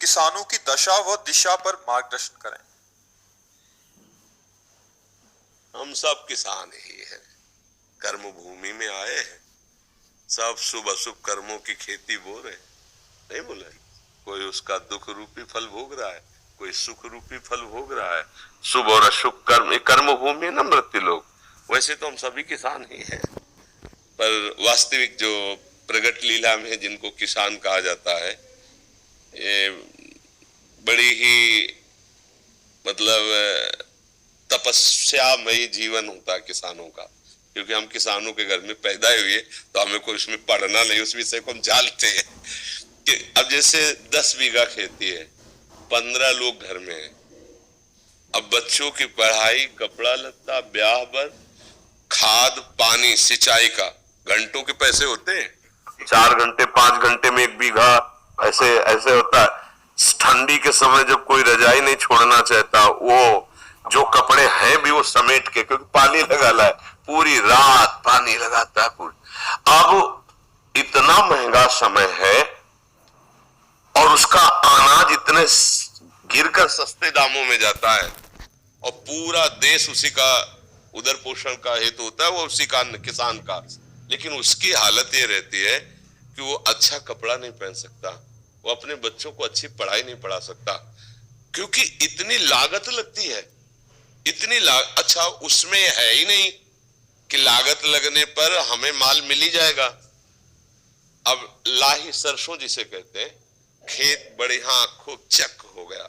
किसानों की दशा व दिशा पर मार्गदर्शन करें। हम सब किसान ही हैं, कर्म भूमि में आए हैं, सब शुभ अशुभ कर्मों की खेती बो रहे हैं, नहीं बोला? कोई उसका दुख रूपी फल भोग रहा है, कोई सुख रूपी फल भोग रहा है। शुभ और अशुभ कर्म, कर्म भूमि है ना मृत्यु लोग। वैसे तो हम सभी किसान ही हैं, पर वास्तविक जो प्रगट लीला में जिनको किसान कहा जाता है, ये बड़ी ही मतलब तपस्यामयी जीवन होता है किसानों का। क्योंकि हम किसानों के घर में पैदा हुए, तो हमें कोई उसमें पढ़ना नहीं, उस विषय को हम जानते हैं कि अब जैसे 10 बीघा खेती है, 15 लोग घर में हैं, अब बच्चों की पढ़ाई, कपड़ा लत्ता, ब्याह बर, खाद पानी, सिंचाई का घंटों के पैसे होते हैं। 4 घंटे 5 घंटे में 1 बीघा, ऐसे ऐसे होता है। ठंडी के समय जब कोई रजाई नहीं छोड़ना चाहता, वो जो कपड़े हैं भी वो समेट के, क्योंकि पानी लगा है, पूरी रात पानी लगाता है पूरी। अब इतना महंगा समय है और उसका अनाज इतने गिरकर सस्ते दामों में जाता है, और पूरा देश उसी का उदर पोषण का हेतु होता है, वो उसी का किसान का। लेकिन उसकी हालत ये रहती है कि वो अच्छा कपड़ा नहीं पहन सकता, वो अपने बच्चों को अच्छी पढ़ाई नहीं पढ़ा सकता, क्योंकि इतनी लागत लगती है, इतनी अच्छा उसमें है ही नहीं कि लागत लगने पर हमें माल मिल ही जाएगा। अब लाही सरसों जिसे कहते हैं, खेत बढ़िया खूब चक हो गया,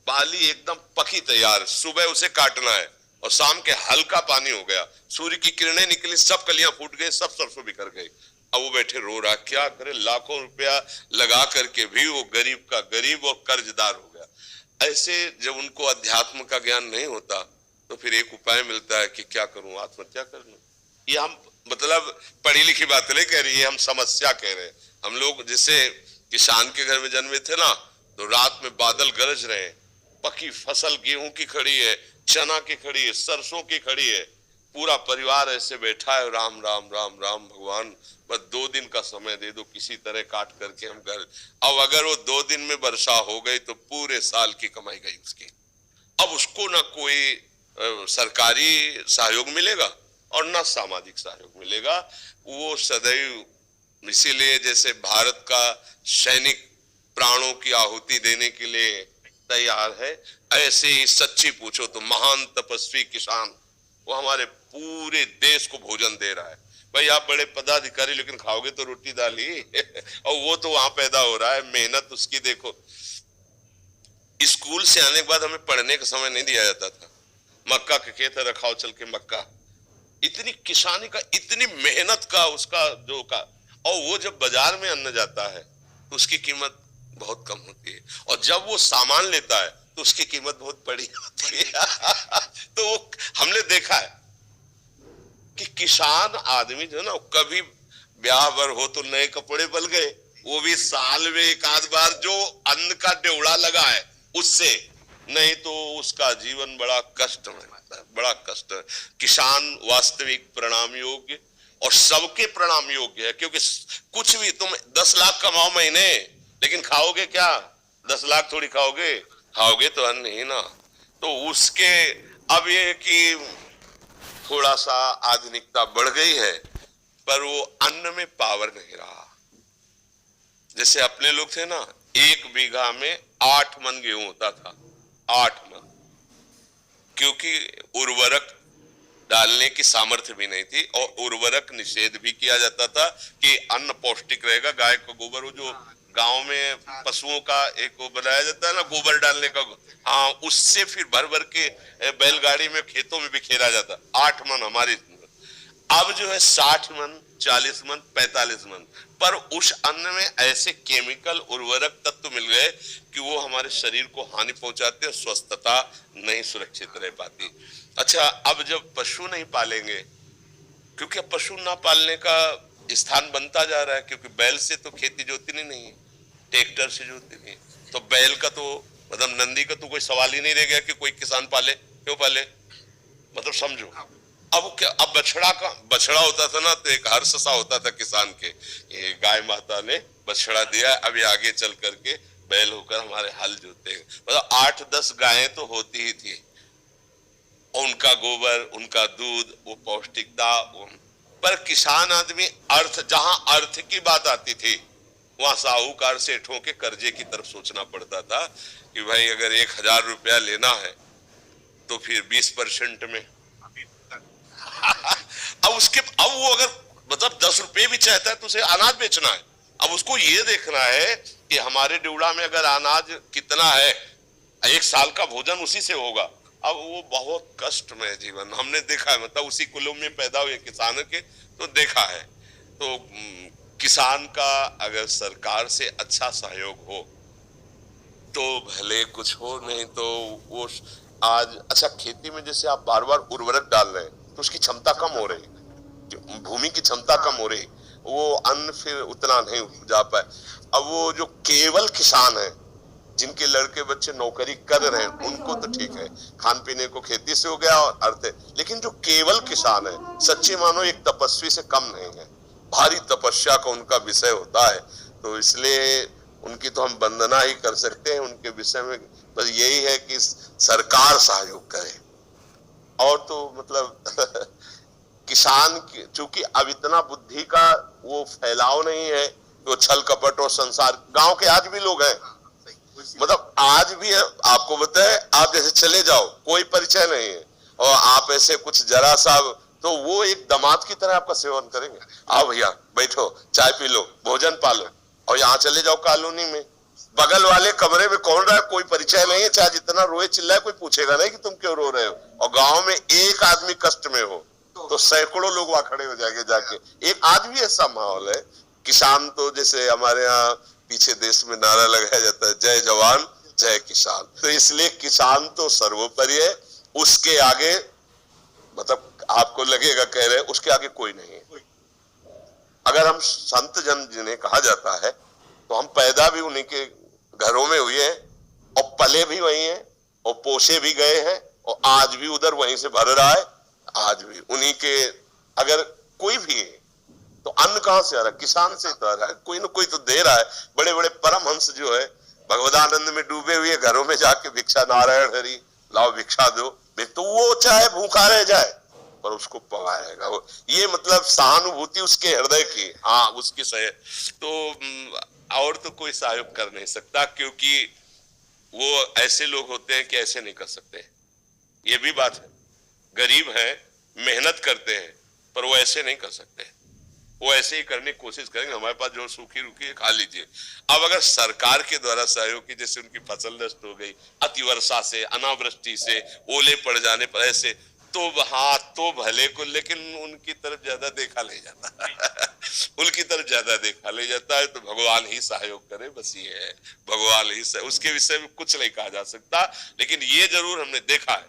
बाली एकदम पकी तैयार, सुबह उसे काटना है और शाम के हल्का पानी हो गया, सूर्य की किरणें निकली, सब कलियां फूट गई, सब सरसों बिखर गई। अब वो बैठे रो रहा, क्या करे, लाखों रुपया लगा करके भी वो गरीब का गरीब और कर्जदार हो गया। ऐसे जब उनको अध्यात्म का ज्ञान नहीं होता, तो फिर एक उपाय मिलता है कि क्या करूं, आत्महत्या कर लूं। ये हम मतलब पढ़ी लिखी बात नहीं कह रही है, हम समस्या कह रहे हैं। हम लोग जैसे किसान के घर में जन्मे थे ना, तो रात में बादल गरज रहे हैं, पकी फसल गेहूं की खड़ी है, चना की खड़ी है, सरसों की खड़ी है, पूरा परिवार ऐसे बैठा है, राम राम राम राम भगवान, बस 2 दिन का समय दे दो, किसी तरह काट करके हम घर। अब अगर वो 2 दिन में वर्षा हो गई तो पूरे साल की कमाई गई उसकी। अब उसको ना कोई सरकारी सहयोग मिलेगा और ना सामाजिक सहयोग मिलेगा। वो सदैव, इसीलिए जैसे भारत का सैनिक प्राणों की आहुति देने के लिए तैयार है, ऐसे ही सच्ची पूछो तो महान तपस्वी किसान, वो हमारे पूरे देश को भोजन दे रहा है। भाई आप बड़े पदाधिकारी, लेकिन खाओगे तो रोटी दाल ही और वो तो वहां पैदा हो रहा है, मेहनत उसकी देखो। स्कूल से आने के बाद हमें पढ़ने का समय नहीं दिया जाता था, मक्का के खेत है, रखाओ चल के मक्का। इतनी किसानी का, इतनी मेहनत का उसका जो का, और वो जब बाजार में अन्न जाता है तो उसकी कीमत बहुत कम होती है, और जब वो सामान लेता है तो उसकी कीमत बहुत बड़ी होती है तो वो हमने देखा है कि किसान आदमी जो ना, कभी ब्याह बर हो तो नए कपड़े बल गए, वो भी साल में एक आध बार, जो अन्न का ड्योड़ा लगा है उससे, नहीं तो उसका जीवन बड़ा कष्ट में रहता है, बड़ा कष्ट है। किसान वास्तविक प्रणाम योग्य और सबके प्रणाम योग्य है, क्योंकि कुछ भी तुम 10 लाख कमाओ महीने, लेकिन खाओगे क्या? 10 लाख थोड़ी खाओगे, खाओगे तो अन्न ही ना। तो उसके अब ये कि थोड़ा सा आधुनिकता बढ़ गई है, पर वो अन्न में पावर नहीं रहा। जैसे अपने लोग थे ना, 1 बीघा में 8 मन गेहूं होता था, 8 मन, क्योंकि उर्वरक डालने की सामर्थ्य भी नहीं थी, और उर्वरक निषेध भी किया जाता था कि अन्न पौष्टिक रहेगा। गाय का गोबर, वो जो गांव में पशुओं का एक वो बनाया जाता है ना, गोबर डालने का, हाँ, उससे फिर भर भर के बैलगाड़ी में खेतों में बिखेरा जाता। 8 मन हमारी। अब जो है 60 मन, 40 मन, 45 मन, पर उस अन्न में ऐसे केमिकल उर्वरक तत्व मिल गए कि वो हमारे शरीर को हानि पहुंचाते हैं, स्वस्थता नहीं सुरक्षित रह पाती। अच्छा, अब जब पशु नहीं पालेंगे, क्योंकि अब पशु ना पालने का स्थान बनता जा रहा है, क्योंकि बैल से तो खेती जोतनी नहीं है, ट्रैक्टर से जोतनी है, तो बैल का तो मतलब नंदी का तो कोई सवाल ही नहीं रह गया कि कोई किसान पाले। क्यों पाले? मतलब समझो। अब क्या, अब बछड़ा होता था ना, तो एक हर्ष सा होता था किसान के, ये गाय माता ने बछड़ा दिया, अभी आगे चल करके बैल होकर हमारे हल जोते, मतलब 8-10 गायें तो होती ही थी, उनका गोबर, उनका दूध, वो पौष्टिकता। पर किसान आदमी अर्थ, जहां अर्थ की बात आती थी वहां साहूकार सेठों के कर्जे की तरफ सोचना पड़ता था कि भाई अगर 1,000 रुपया लेना है तो फिर 20% में अब वो अगर मतलब 10 रुपए भी चाहता है तो उसे अनाज बेचना है। अब उसको ये देखना है कि हमारे डिउड़ा में अगर अनाज कितना है, 1 साल का भोजन उसी से होगा। अब वो बहुत कष्ट में जीवन हमने देखा है, मतलब उसी कुलों में पैदा हुए किसानों के, तो देखा है। तो किसान का अगर सरकार से अच्छा सहयोग हो तो भले कुछ हो, नहीं तो वो आज अच्छा खेती में जैसे आप बार बार उर्वरक डाल रहे हैं तो उसकी क्षमता कम हो रही, भूमि की क्षमता कम हो रही, वो अन्न फिर उतना नहीं उपजा पाए। अब वो जो केवल किसान है जिनके लड़के बच्चे नौकरी कर रहे हैं उनको तो ठीक है, खान पीने को खेती से हो गया और अर्थ है, लेकिन जो केवल किसान है सच्चे मानो एक तपस्वी से कम नहीं है, भारी तपस्या का उनका विषय होता है। तो इसलिए उनकी तो हम वंदना ही कर सकते हैं। उनके विषय में बस यही है कि सरकार सहयोग करे। और तो मतलब किसान चूंकि अब इतना बुद्धि का वो फैलाव नहीं है, तो छल कपट और संसार, गांव के आज भी लोग हैं, मतलब आज भी है। आपको बताए, आप जैसे चले जाओ कोई परिचय नहीं है और आप ऐसे कुछ जरा सा, तो वो एक दामाद की तरह आपका सेवन करेंगे। आओ भैया बैठो, चाय पी लो, भोजन पालो। और यहाँ चले जाओ कॉलोनी में, बगल वाले कमरे में कौन रहा है, कोई परिचय नहीं है, चाहे जितना रोए चिल्लाए कोई पूछेगा नहीं कि तुम क्यों रो रहे हो। और गांव में एक आदमी कष्ट में हो तो सैकड़ों लोग वहां खड़े हो जाएंगे जाके। एक आज भी ऐसा माहौल है। किसान तो जैसे हमारे यहाँ पीछे देश में नारा लगाया जाता है, जय जवान जय किसान, तो इसलिए किसान तो सर्वोपरि है, उसके आगे मतलब आपको लगेगा कह रहे उसके आगे कोई नहीं है। अगर हम संत जन जिन्हें कहा जाता है तो हम पैदा भी उन्हीं के घरों में हुए हैं और पले भी वही हैं और पोसे भी गए हैं और आज भी उधर वहीं से भर रहा है। आज भी उन्हीं के, अगर कोई भी है तो अन्न कहां से आ रहा है, किसान से तो आ रहा है, कोई ना कोई तो दे रहा है। बड़े बड़े परमहंस जो है भगवदानंद में डूबे हुए घरों में जाके भिक्षा, नारायण हरि लाओ भिक्षा दो, तो वो चाहे भूखा रह जाए पर उसको पवाएगा। ये मतलब सहानुभूति उसके हृदय की, हाँ उसकी सह, तो और तो कोई सहयोग कर नहीं सकता, क्योंकि वो ऐसे लोग होते हैं कि ऐसे नहीं कर सकते। ये भी बात है, गरीब है, मेहनत करते हैं, पर वो ऐसे नहीं कर सकते। वो ऐसे ही करने की कोशिश करेंगे, हमारे पास जो सूखी रुकी है खा लीजिए। अब अगर सरकार के द्वारा सहयोग की, जैसे उनकी फसल नष्ट हो गई अतिवर्षा से, अनावृष्टि से, ओले पड़ जाने पर ऐसे, तो हाँ तो भले को, लेकिन उनकी तरफ ज्यादा देखा नहीं जाता उनकी तरफ ज्यादा देखा नहीं जाता है। तो भगवान ही सहयोग करे, बस ये है, भगवान ही उसके विषय में कुछ नहीं कहा जा सकता। लेकिन ये जरूर हमने देखा है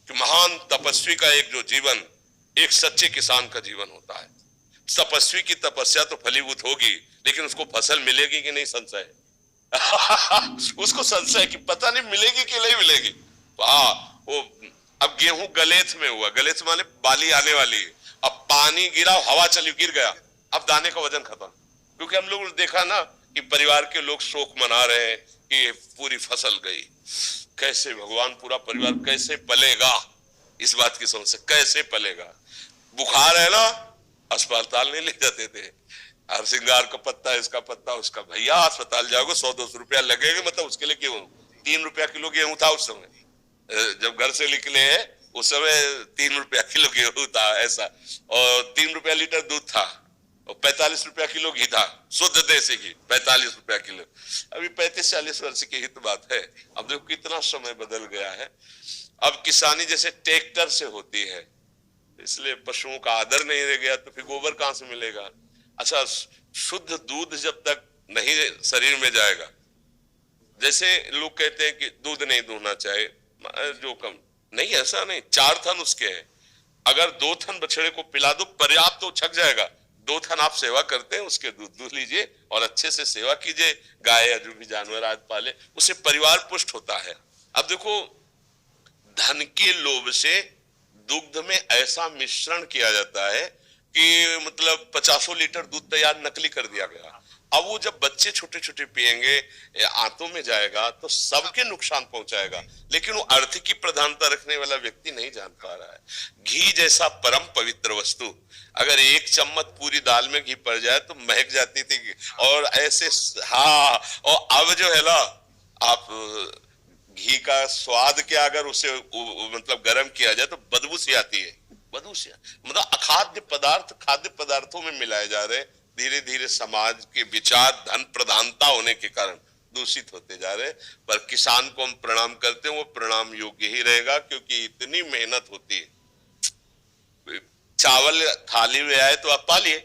कि महान तपस्वी का एक जो जीवन, एक सच्चे किसान का जीवन होता है। तपस्वी की तपस्या तो फलीभूत होगी, लेकिन उसको फसल मिलेगी कि नहीं संशय उसको संशय कि पता नहीं मिलेगी कि नहीं मिलेगी। हाँ, वो अब गेहूं गलेथ में हुआ, गलेथ माने बाली आने वाली है, अब पानी गिरा, हवा चली, गिर गया, अब दाने का वजन खत्म। क्योंकि हम लोग देखा ना कि परिवार के लोग शोक मना रहे हैं कि पूरी फसल गई। कैसे भगवान पूरा परिवार कैसे पलेगा, इस बात की समस्या, कैसे पलेगा। बुखार है ना, अस्पताल नहीं ले जाते थे, हर श्रृंगार का पत्ता, इसका पत्ता, उसका, भैया अस्पताल जाओगे 100-200 रुपया लगेगा, मतलब उसके लिए गेहूं 3 रुपया किलो गेहूं था उस समय, जब घर से निकले उस समय 3 रुपया किलो गेहूं था ऐसा, और 3 रुपया लीटर दूध था और 45 रुपया किलो घी था, शुद्ध देसी घी 45 रुपया किलो। अभी 35-40 वर्ष की ही तो बात है। अब देखो कितना समय बदल गया है। अब किसानी जैसे ट्रैक्टर से होती है, इसलिए पशुओं का आदर नहीं रह गया, तो फिर गोबर कहां से मिलेगा। अच्छा, शुद्ध दूध जब तक नहीं शरीर में जाएगा, जैसे लोग कहते हैं कि दूध नहीं दूहना चाहिए, जो कम नहीं, ऐसा नहीं, 4 थन उसके हैं, अगर 2 थन बछड़े को पिला दो पर्याप्त, तो छक जाएगा। 2 थन आप सेवा करते हैं, उसके दूध दूह लीजिए और अच्छे से सेवा कीजिए, गाय या जो भी जानवर आज पाले, उससे परिवार पुष्ट होता है। अब देखो, धन के लोभ से दुग्ध में ऐसा मिश्रण किया जाता है कि मतलब 50 लीटर दूध तैयार नकली कर दिया गया। अब वो जब बच्चे छोटे छोटे पिएंगे, आंतों में जाएगा तो सबके नुकसान पहुंचाएगा, लेकिन वो अर्थ की प्रधानता रखने वाला व्यक्ति नहीं जान पा रहा है। घी जैसा परम पवित्र वस्तु, अगर एक चम्मच पूरी दाल में घी पड़ जाए तो महक जाती थी, और ऐसे हाँ, और अब जो है ना, आप घी का स्वाद क्या, अगर उसे मतलब गर्म किया जाए तो बदबू सी आती है, बदबू सी, मतलब अखाद्य पदार्थ खाद्य पदार्थों में मिलाए जा रहे, धीरे धीरे समाज के विचार धन प्रधानता होने के कारण दूषित होते जा रहे। पर किसान को हम प्रणाम करते हैं, वो प्रणाम योग्य ही रहेगा, क्योंकि इतनी मेहनत होती है। चावल थाली में आए तो आप पा लिए,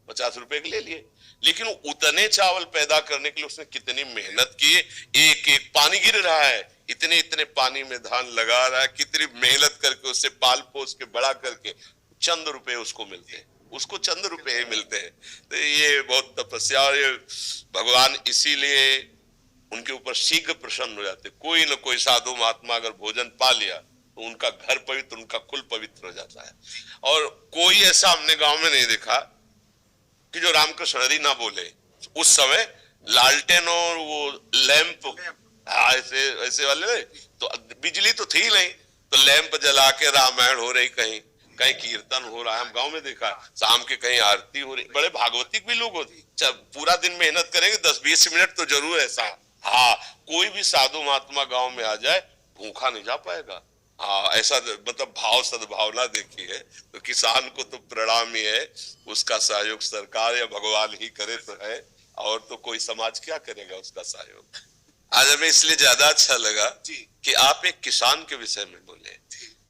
50 रुपए के ले लिए, लेकिन उतने चावल पैदा करने के लिए उसने कितनी मेहनत की है। एक एक पानी गिर रहा है, इतने इतने पानी में धान लगा रहा है, कितनी मेहनत करके उससे पाल पोस के बड़ा करके चंद रुपए उसको मिलते हैं, उसको चंद रुपए ही मिलते हैं। तो ये बहुत तपस्या, और ये भगवान इसीलिए उनके ऊपर शीघ्र प्रसन्न हो जाते। कोई न कोई साधु महात्मा अगर भोजन पा लिया तो उनका घर पवित्र, उनका कुल पवित्र हो जाता है। और कोई ऐसा हमने गांव में नहीं देखा कि जो रामकृष्ण हरि ना बोले। उस समय लालटेन और वो लैंप ऐसे ऐसे वाले, तो बिजली तो थी नहीं, तो लैंप जला के रामायण हो रही, कहीं कहीं कीर्तन हो रहा है, हम गांव में देखा, शाम के कहीं आरती हो रही। बड़े भागवतिक भी लोग होते, पूरा दिन मेहनत करेंगे, 10-20 मिनट तो जरूर ऐसा। हाँ, कोई भी साधु महात्मा गांव में आ जाए भूखा नहीं जा पाएगा। हाँ, ऐसा मतलब भाव सद्भावना देखी है। तो किसान को तो प्रणाम ही है, उसका सहयोग सरकार या भगवान ही करे तो है, और तो कोई समाज क्या करेगा उसका सहयोग। आज हमें इसलिए ज्यादा अच्छा लगा कि आप एक किसान के विषय में बोले।